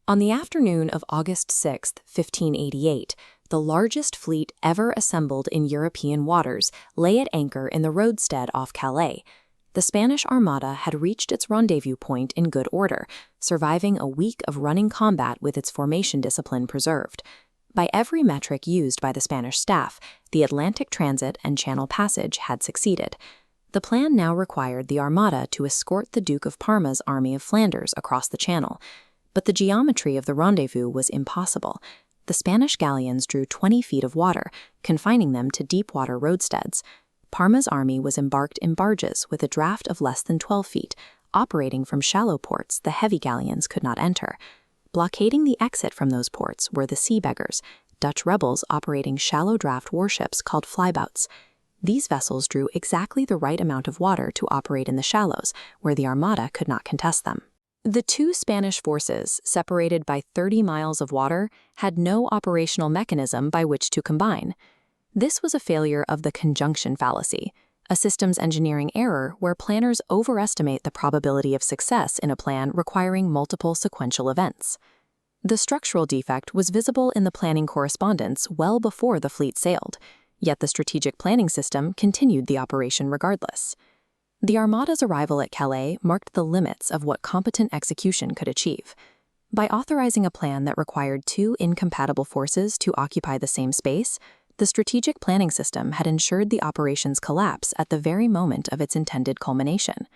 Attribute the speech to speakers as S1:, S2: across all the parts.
S1: On the afternoon of August 6, 1588, the largest fleet ever assembled in European waters lay at anchor in the roadstead off Calais. The Spanish Armada had reached its rendezvous point in good order, surviving a week of running combat with its formation discipline preserved. By every metric used by the Spanish staff, the Atlantic transit and Channel passage had succeeded. The plan now required the Armada to escort the Duke of Parma's army of Flanders across the Channel. But the geometry of the rendezvous was impossible. The Spanish galleons drew 20 feet of water, confining them to deep-water roadsteads. Parma's army was embarked in barges with a draft of less than 12 feet, operating from shallow ports the heavy galleons could not enter. Blockading the exit from those ports were the sea beggars, Dutch rebels operating shallow-draft warships called flybouts. These vessels drew exactly the right amount of water to operate in the shallows, where the Armada could not contest them. The two Spanish forces, separated by 30 miles of water, had no operational mechanism by which to combine. This was a failure of the conjunction fallacy, a systems engineering error where planners overestimate the probability of success in a plan requiring multiple sequential events. The structural defect was visible in the planning correspondence well before the fleet sailed, yet the strategic planning system continued the operation regardless. The Armada's arrival at Calais marked the limits of what competent execution could achieve. By authorizing a plan that required two incompatible forces to occupy the same space, the strategic planning system had ensured the operation's collapse at the very moment of its intended culmination.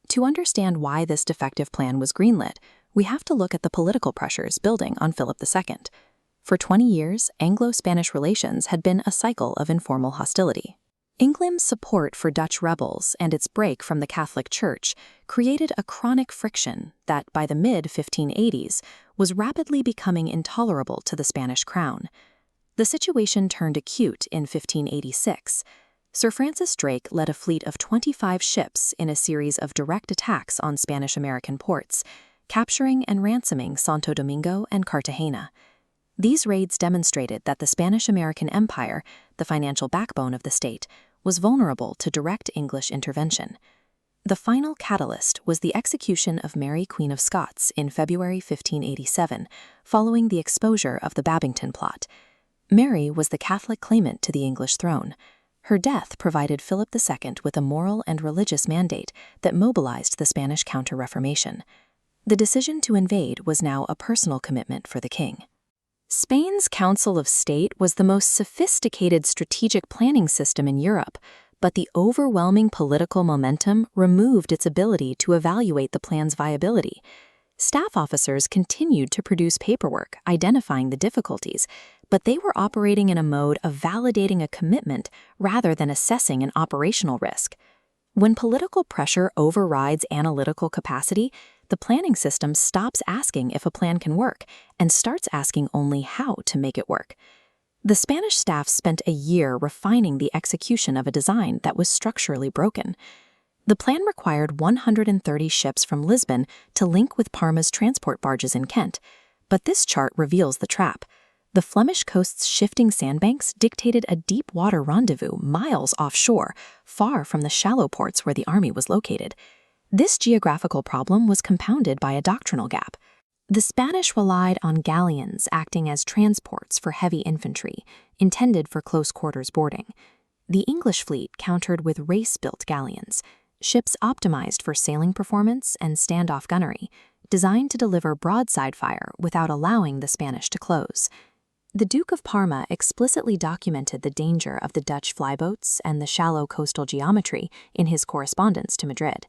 S1: To understand why this defective plan was greenlit, we have to look at the political pressures building on Philip II. For 20 years, Anglo-Spanish relations had been a cycle of informal hostility. England's support for Dutch rebels and its break from the Catholic Church created a chronic friction that, by the mid-1580s, was rapidly becoming intolerable to the Spanish crown. The situation turned acute in 1586. Sir Francis Drake led a fleet of 25 ships in a series of direct attacks on Spanish-American ports, capturing and ransoming Santo Domingo and Cartagena. These raids demonstrated that the Spanish-American Empire, the financial backbone of the state, was vulnerable to direct English intervention. The final catalyst was the execution of Mary Queen of Scots in February 1587, following the exposure of the Babington plot. Mary was the Catholic claimant to the English throne. Her death provided Philip II with a moral and religious mandate that mobilized the Spanish Counter-Reformation. The decision to invade was now a personal commitment for the king. Spain's Council of State was the most sophisticated strategic planning system in Europe, but the overwhelming political momentum removed its ability to evaluate the plan's viability. Staff officers continued to produce paperwork identifying the difficulties, but they were operating in a mode of validating a commitment rather than assessing an operational risk. When political pressure overrides analytical capacity, the planning system stops asking if a plan can work and starts asking only how to make it work. The Spanish staff spent a year refining the execution of a design that was structurally broken. The plan required 130 ships from Lisbon to link with Parma's transport barges in Kent, but this chart reveals the trap. The Flemish coast's shifting sandbanks dictated a deep-water rendezvous miles offshore, far from the shallow ports where the army was located. This geographical problem was compounded by a doctrinal gap. The Spanish relied on galleons acting as transports for heavy infantry, intended for close-quarters boarding. The English fleet countered with race-built galleons, ships optimized for sailing performance and standoff gunnery, designed to deliver broadside fire without allowing the Spanish to close. The Duke of Parma explicitly documented the danger of the Dutch flyboats and the shallow coastal geometry in his correspondence to Madrid.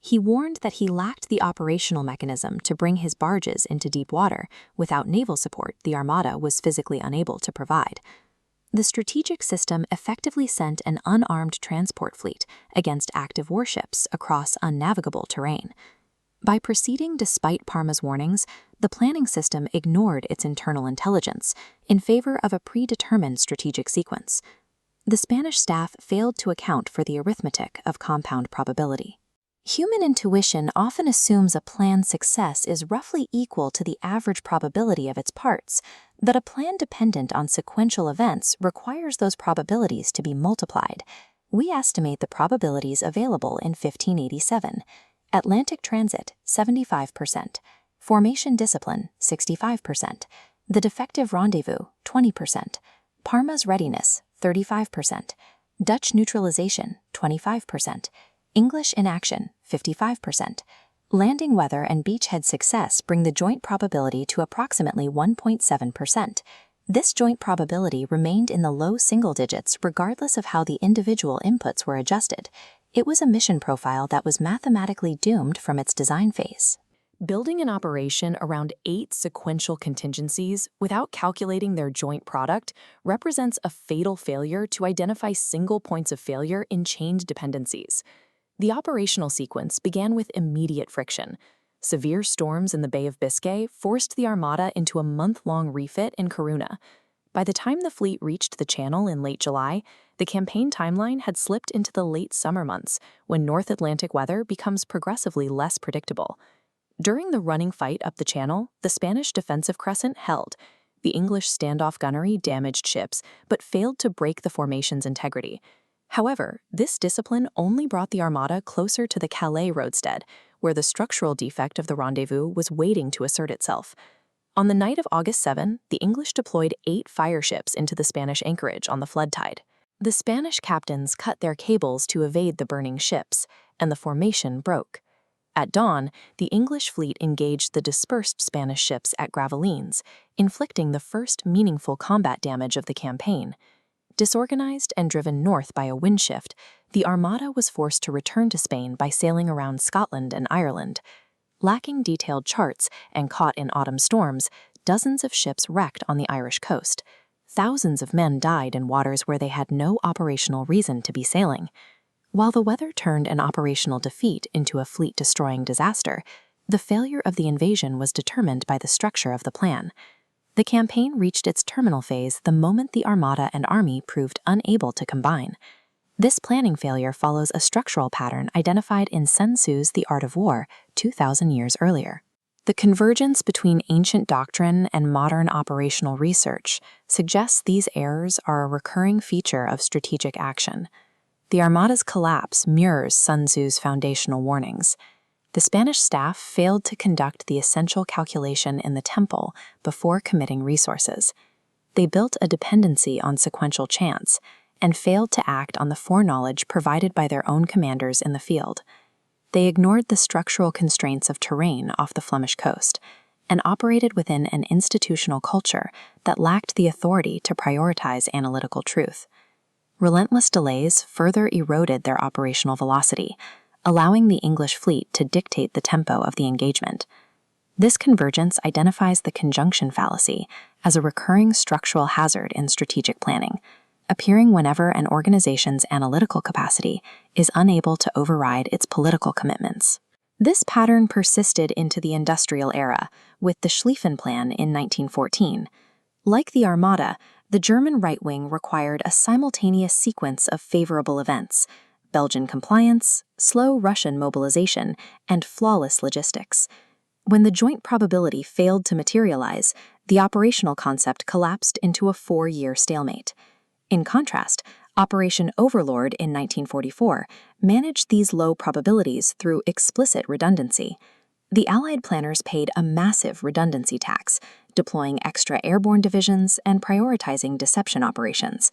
S1: He warned that he lacked the operational mechanism to bring his barges into deep water without naval support the Armada was physically unable to provide. The strategic system effectively sent an unarmed transport fleet against active warships across unnavigable terrain. By proceeding despite Parma's warnings, the planning system ignored its internal intelligence in favor of a predetermined strategic sequence. The Spanish staff failed to account for the arithmetic of compound probability. Human intuition often assumes a plan's success is roughly equal to the average probability of its parts, but a plan dependent on sequential events requires those probabilities to be multiplied. We estimate the probabilities available in 1587. Atlantic transit, 75%. Formation discipline, 65%. The defective rendezvous, 20%. Parma's readiness, 35%. Dutch neutralization, 25%. English inaction, 55%. Landing weather and beachhead success bring the joint probability to approximately 1.7%. This joint probability remained in the low single digits regardless of how the individual inputs were adjusted. It was a mission profile that was mathematically doomed from its design phase. Building an operation around 8 sequential contingencies without calculating their joint product represents a fatal failure to identify single points of failure in chained dependencies. The operational sequence began with immediate friction. Severe storms in the Bay of Biscay forced the Armada into a month-long refit in Corunna. By the time the fleet reached the Channel in late July, the campaign timeline had slipped into the late summer months, when North Atlantic weather becomes progressively less predictable. During the running fight up the Channel, the Spanish defensive crescent held. The English standoff gunnery damaged ships, but failed to break the formation's integrity. However, this discipline only brought the Armada closer to the Calais roadstead, where the structural defect of the rendezvous was waiting to assert itself. On the night of August 7, the English deployed 8 fireships into the Spanish anchorage on the flood tide. The Spanish captains cut their cables to evade the burning ships, and the formation broke. At dawn, the English fleet engaged the dispersed Spanish ships at Gravelines, inflicting the first meaningful combat damage of the campaign. Disorganized and driven north by a wind shift, the Armada was forced to return to Spain by sailing around Scotland and Ireland. Lacking detailed charts and caught in autumn storms, dozens of ships wrecked on the Irish coast. Thousands of men died in waters where they had no operational reason to be sailing. While the weather turned an operational defeat into a fleet-destroying disaster, the failure of the invasion was determined by the structure of the plan. The campaign reached its terminal phase the moment the Armada and Army proved unable to combine. This planning failure follows a structural pattern identified in Sun Tzu's The Art of War 2,000 years earlier. The convergence between ancient doctrine and modern operational research suggests these errors are a recurring feature of strategic action. The Armada's collapse mirrors Sun Tzu's foundational warnings. The Spanish staff failed to conduct the essential calculation in the temple before committing resources. They built a dependency on sequential chance and failed to act on the foreknowledge provided by their own commanders in the field. They ignored the structural constraints of terrain off the Flemish coast and operated within an institutional culture that lacked the authority to prioritize analytical truth. Relentless delays further eroded their operational velocity, allowing the English fleet to dictate the tempo of the engagement. This convergence identifies the conjunction fallacy as a recurring structural hazard in strategic planning, appearing whenever an organization's analytical capacity is unable to override its political commitments. This pattern persisted into the industrial era, with the Schlieffen Plan in 1914. Like the Armada, the German right wing required a simultaneous sequence of favorable events: Belgian compliance, slow Russian mobilization, and flawless logistics. When the joint probability failed to materialize, the operational concept collapsed into a 4-year stalemate. In contrast, Operation Overlord in 1944 managed these low probabilities through explicit redundancy. The Allied planners paid a massive redundancy tax, deploying extra airborne divisions and prioritizing deception operations.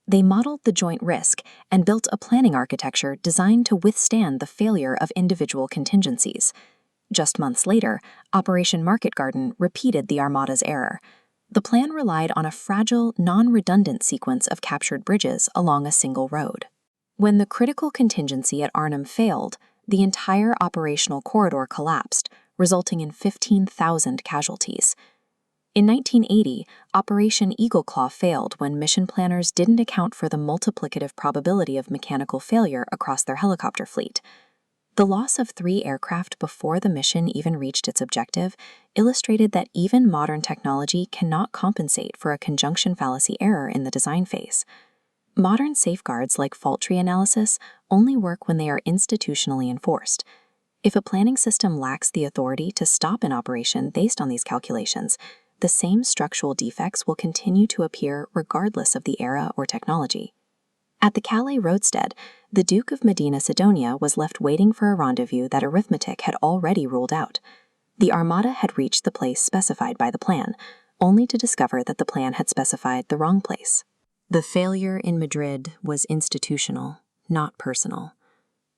S1: They modeled the joint risk and built a planning architecture designed to withstand the failure of individual contingencies. Just months later, Operation Market Garden repeated the Armada's error. The plan relied on a fragile, non-redundant sequence of captured bridges along a single road. When the critical contingency at Arnhem failed, the entire operational corridor collapsed, resulting in 15,000 casualties. In 1980, Operation Eagle Claw failed when mission planners didn't account for the multiplicative probability of mechanical failure across their helicopter fleet. The loss of 3 aircraft before the mission even reached its objective illustrated that even modern technology cannot compensate for a conjunction fallacy error in the design phase. Modern safeguards like fault tree analysis only work when they are institutionally enforced. If a planning system lacks the authority to stop an operation based on these calculations, the same structural defects will continue to appear regardless of the era or technology. At the Calais roadstead, the Duke of Medina Sidonia was left waiting for a rendezvous that arithmetic had already ruled out. The Armada had reached the place specified by the plan, only to discover that the plan had specified the wrong place. The failure in Madrid was institutional, not personal.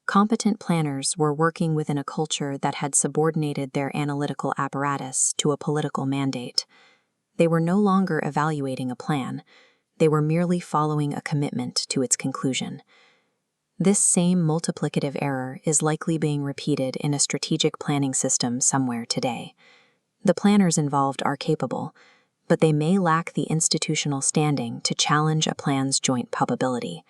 S1: Competent planners were working within a culture that had subordinated their analytical apparatus to a political mandate. They were no longer evaluating a plan. They were merely following a commitment to its conclusion. This same multiplicative error is likely being repeated in a strategic planning system somewhere today. The planners involved are capable, but they may lack the institutional standing to challenge a plan's joint probability.